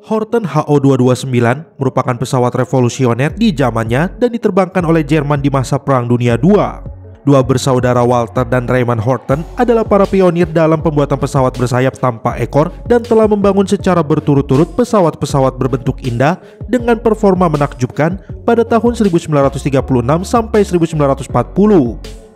Horten HO229 merupakan pesawat revolusioner di zamannya dan diterbangkan oleh Jerman di masa Perang Dunia II. Dua bersaudara Walter dan Raymond Horten adalah para pionir dalam pembuatan pesawat bersayap tanpa ekor dan telah membangun secara berturut-turut pesawat-pesawat berbentuk indah dengan performa menakjubkan pada tahun 1936 sampai 1940.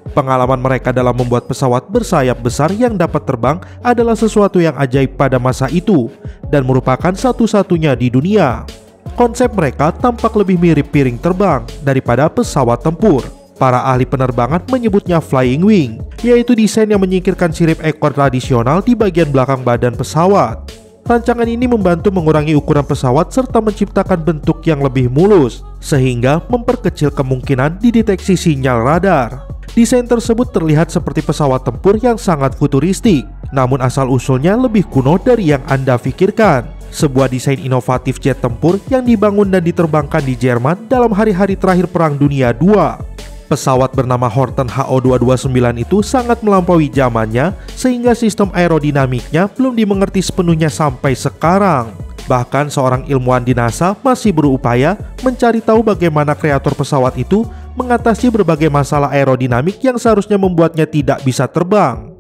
Pengalaman mereka dalam membuat pesawat bersayap besar yang dapat terbang adalah sesuatu yang ajaib pada masa itu dan merupakan satu-satunya di dunia. Konsep mereka tampak lebih mirip piring terbang daripada pesawat tempur. Para ahli penerbangan menyebutnya flying wing, yaitu desain yang menyingkirkan sirip ekor tradisional di bagian belakang badan pesawat. Rancangan ini membantu mengurangi ukuran pesawat serta menciptakan bentuk yang lebih mulus, sehingga memperkecil kemungkinan dideteksi sinyal radar. Desain tersebut terlihat seperti pesawat tempur yang sangat futuristik, namun asal-usulnya lebih kuno dari yang Anda pikirkan. Sebuah desain inovatif jet tempur yang dibangun dan diterbangkan di Jerman dalam hari-hari terakhir Perang Dunia II. Pesawat bernama Horten HO229 itu sangat melampaui zamannya, sehingga sistem aerodinamiknya belum dimengerti sepenuhnya sampai sekarang. Bahkan seorang ilmuwan di NASA masih berupaya mencari tahu bagaimana kreator pesawat itu mengatasi berbagai masalah aerodinamik yang seharusnya membuatnya tidak bisa terbang.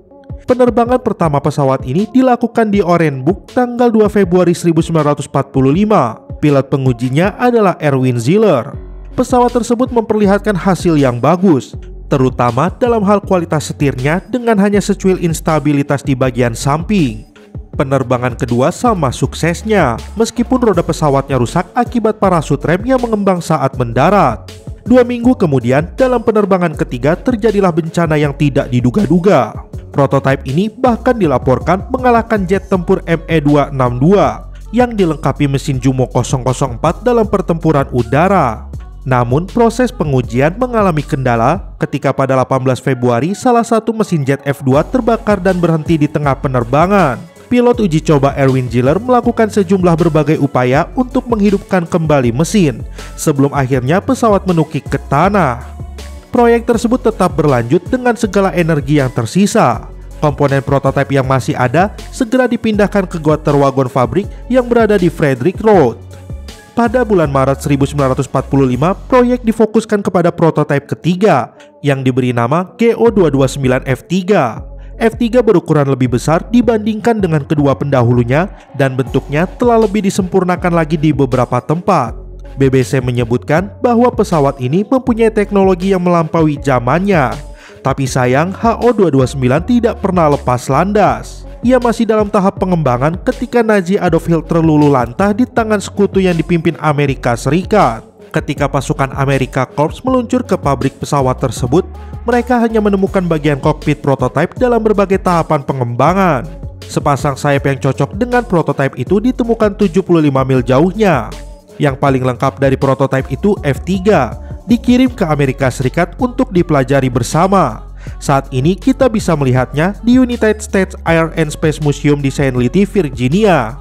Penerbangan pertama pesawat ini dilakukan di Orenburg tanggal 2 Februari 1945. Pilot pengujinya adalah Erwin Ziller. Pesawat tersebut memperlihatkan hasil yang bagus, terutama dalam hal kualitas setirnya dengan hanya secuil instabilitas di bagian samping. Penerbangan kedua sama suksesnya, meskipun roda pesawatnya rusak akibat parasut rem yang mengembang saat mendarat. 2 minggu kemudian, dalam penerbangan ketiga terjadilah bencana yang tidak diduga-duga. Prototipe ini bahkan dilaporkan mengalahkan jet tempur ME-262 yang dilengkapi mesin Jumo 004 dalam pertempuran udara. Namun proses pengujian mengalami kendala ketika pada 18 Februari salah satu mesin jet F2 terbakar dan berhenti di tengah penerbangan. Pilot uji coba Erwin Ziller melakukan sejumlah berbagai upaya untuk menghidupkan kembali mesin sebelum akhirnya pesawat menukik ke tanah. Proyek tersebut tetap berlanjut dengan segala energi yang tersisa. Komponen prototipe yang masih ada segera dipindahkan ke Götterwagon Fabrik yang berada di Frederick Road. Pada bulan Maret 1945, proyek difokuskan kepada prototipe ketiga yang diberi nama GO229F3. F3 berukuran lebih besar dibandingkan dengan kedua pendahulunya dan bentuknya telah lebih disempurnakan lagi di beberapa tempat. BBC menyebutkan bahwa pesawat ini mempunyai teknologi yang melampaui zamannya. Tapi sayang, HO229 tidak pernah lepas landas. Ia masih dalam tahap pengembangan ketika Nazi Adolf Hitler luluh lantah di tangan sekutu yang dipimpin Amerika Serikat. Ketika pasukan Amerika Korps meluncur ke pabrik pesawat tersebut, mereka hanya menemukan bagian kokpit prototipe dalam berbagai tahapan pengembangan. Sepasang sayap yang cocok dengan prototipe itu ditemukan 75 mil jauhnya. Yang paling lengkap dari prototipe itu F3, dikirim ke Amerika Serikat untuk dipelajari bersama. Saat ini kita bisa melihatnya di United States Air and Space Museum di St. Louis, Virginia.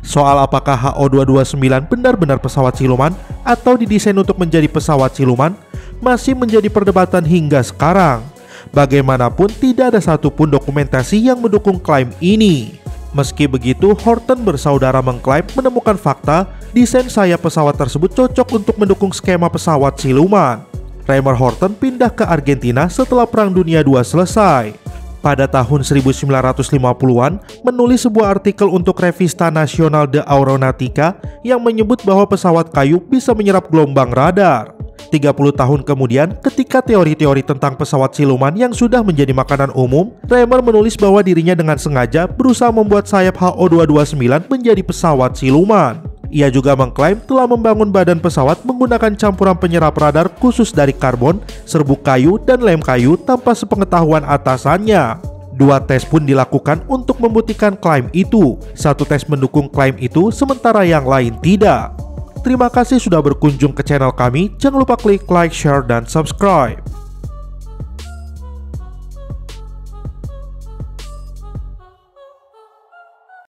Soal apakah HO229 benar-benar pesawat siluman atau didesain untuk menjadi pesawat siluman masih menjadi perdebatan hingga sekarang. Bagaimanapun tidak ada satupun dokumentasi yang mendukung klaim ini. Meski begitu, Horten bersaudara mengklaim menemukan fakta desain sayap pesawat tersebut cocok untuk mendukung skema pesawat siluman. Raymond Horten pindah ke Argentina setelah Perang Dunia II selesai. Pada tahun 1950-an, menulis sebuah artikel untuk Revista Nacional de Aeronautica yang menyebut bahwa pesawat kayu bisa menyerap gelombang radar. 30 tahun kemudian, ketika teori-teori tentang pesawat siluman yang sudah menjadi makanan umum, Raymond menulis bahwa dirinya dengan sengaja berusaha membuat sayap HO229 menjadi pesawat siluman. Ia juga mengklaim telah membangun badan pesawat menggunakan campuran penyerap radar khusus dari karbon, serbuk kayu, dan lem kayu tanpa sepengetahuan atasannya. 2 tes pun dilakukan untuk membuktikan klaim itu. 1 tes mendukung klaim itu, sementara yang lain tidak. Terima kasih sudah berkunjung ke channel kami. Jangan lupa klik like, share, dan subscribe.